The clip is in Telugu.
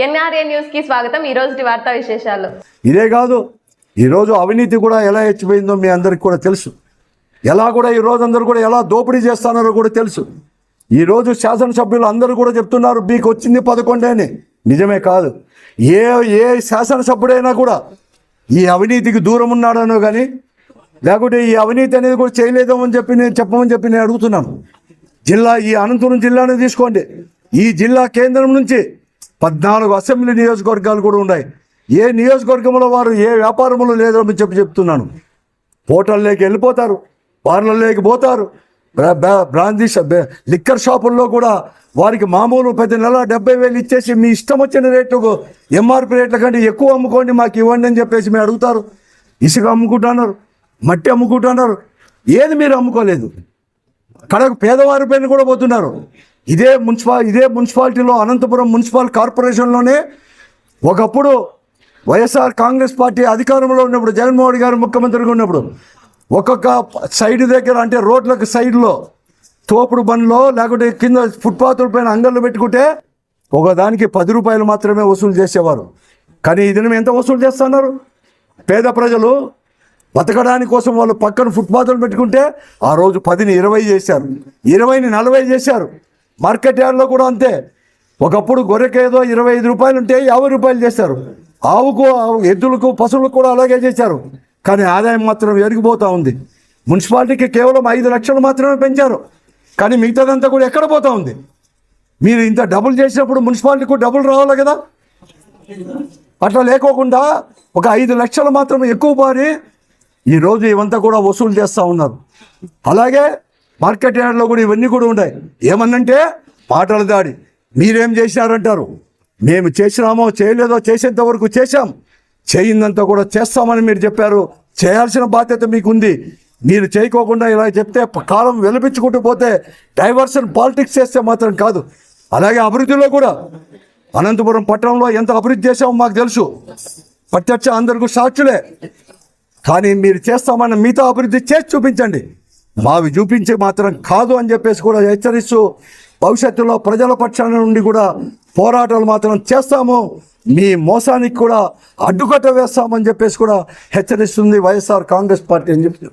ఎన్ఆర్ఏ న్యూస్ కి స్వాగతం. ఈ రోజు వార్తా విశేషాలు. ఇదే కాదు, ఈరోజు అవినీతి కూడా ఎలా హెచ్చిపోయిందో మీ అందరికి కూడా తెలుసు. ఎలా కూడా ఈ రోజు అందరూ కూడా ఎలా దోపిడీ చేస్తున్నారో కూడా తెలుసు. ఈరోజు శాసనసభ్యులు అందరూ కూడా చెప్తున్నారు మీకు వచ్చింది 11 అని. నిజమే కాదు. ఏ శాసనసభ్యుడైనా కూడా ఈ అవినీతికి దూరం ఉన్నాడనో కానీ, లేకుంటే ఈ అవినీతి అనేది కూడా చేయలేదని చెప్పమని చెప్పి నేను అడుగుతున్నాను. ఈ అనంతపురం జిల్లాను తీసుకోండి. ఈ జిల్లా కేంద్రం నుంచి 14 అసెంబ్లీ నియోజకవర్గాలు కూడా ఉన్నాయి. ఏ నియోజకవర్గంలో వారు ఏ వ్యాపారంలో లేదో చెప్తున్నాను. హోటల్లోకి వెళ్ళిపోతారు, పార్లర్లోకి పోతారు, బ్రాందీ లిక్కర్ షాపుల్లో కూడా వారికి మామూలు ప్రతి నెల 70,000 ఇచ్చేసి మీ ఇష్టం వచ్చిన రేట్లకు ఎంఆర్పి రేట్ల కంటే ఎక్కువ అమ్ముకోండి మాకు ఇవ్వండి అని చెప్పేసి మీరు అడుగుతారు. ఇసుక అమ్ముకుంటున్నారు, మట్టి అమ్ముకుంటున్నారు. ఏది మీరు అమ్ముకోలేదు. కడకు పేదవారి పైన కూడా పోతున్నారు. ఇదే మున్సిపాలిటీలో అనంతపురం మున్సిపల్ కార్పొరేషన్లోనే ఒకప్పుడు వైఎస్ఆర్ కాంగ్రెస్ పార్టీ అధికారంలో ఉన్నప్పుడు, జగన్మోహన్ గారు ముఖ్యమంత్రిగా ఉన్నప్పుడు, ఒక్కొక్క సైడ్ దగ్గర అంటే రోడ్లకు సైడ్లో తోపుడు బండ్లో లేకుంటే కింద ఫుట్పాత్ల పైన అంగళ్ళు పెట్టుకుంటే ఒకదానికి 10 రూపాయలు మాత్రమే వసూలు చేసేవారు. కానీ ఈ దినం ఎంత వసూలు చేస్తున్నారు? పేద ప్రజలు బతకడానికి కోసం వాళ్ళు పక్కన ఫుట్పాత్లు పెట్టుకుంటే ఆ రోజు 10ని 20 చేశారు, 20ని 40 చేశారు. మార్కెట్ యార్డ్లో కూడా అంతే. ఒకప్పుడు గొర్రెకేదో 25 రూపాయలు ఉంటే 50 రూపాయలు చేశారు. ఆవుకు, ఎద్దులకు, పశువులకు కూడా అలాగే చేశారు. కానీ ఆదాయం మాత్రం ఎరిగిపోతూ ఉంది. మున్సిపాలిటీకి కేవలం 5 లక్షలు మాత్రమే పెంచారు. కానీ మిగతాదంతా కూడా ఎక్కడ పోతూ ఉంది? మీరు ఇంత డబుల్ చేసినప్పుడు మున్సిపాలిటీకి డబుల్ రావాలి కదా. అట్లా లేకోకుండా ఒక 5 లక్షలు మాత్రం ఎక్కువ పారి ఈరోజు ఇవంతా కూడా వసూలు చేస్తూ ఉన్నారు. అలాగే మార్కెట్ యార్డ్లో కూడా ఇవన్నీ కూడా ఉన్నాయి. ఏమన్నంటే మాటల దాడి. మీరేం చేసినారంటారు. మేము చేసినామో చేయలేదో చేసేంత వరకు చేశాం, చేయిందంతా కూడా చేస్తామని మీరు చెప్పారు. చేయాల్సిన బాధ్యత మీకుంది. మీరు చేయకోకుండా ఇలా చెప్తే కాలం వెలిపించుకుంటూ పోతే డైవర్షన్ పాలిటిక్స్ చేస్తే మాత్రం కాదు. అలాగే అభివృద్ధిలో కూడా అనంతపురం పట్టణంలో ఎంత అభివృద్ధి చేసామో మాకు తెలుసు. ప్రత్యక్ష అందరికీ సాక్షులే. కానీ మీరు చేస్తామన్న మిగతా అభివృద్ధి చేసి చూపించండి, మావి చూపించి మాత్రం కాదు అని చెప్పేసి కూడా హెచ్చరిస్తూ భవిష్యత్తులో ప్రజల పక్షాన నుండి కూడా పోరాటాలు మాత్రం చేస్తాము, మీ మోసానికి కూడా అడ్డుకట్ట వేస్తామని చెప్పేసి కూడా హెచ్చరిస్తుంది వైఎస్ఆర్ కాంగ్రెస్ పార్టీ అని చెప్పి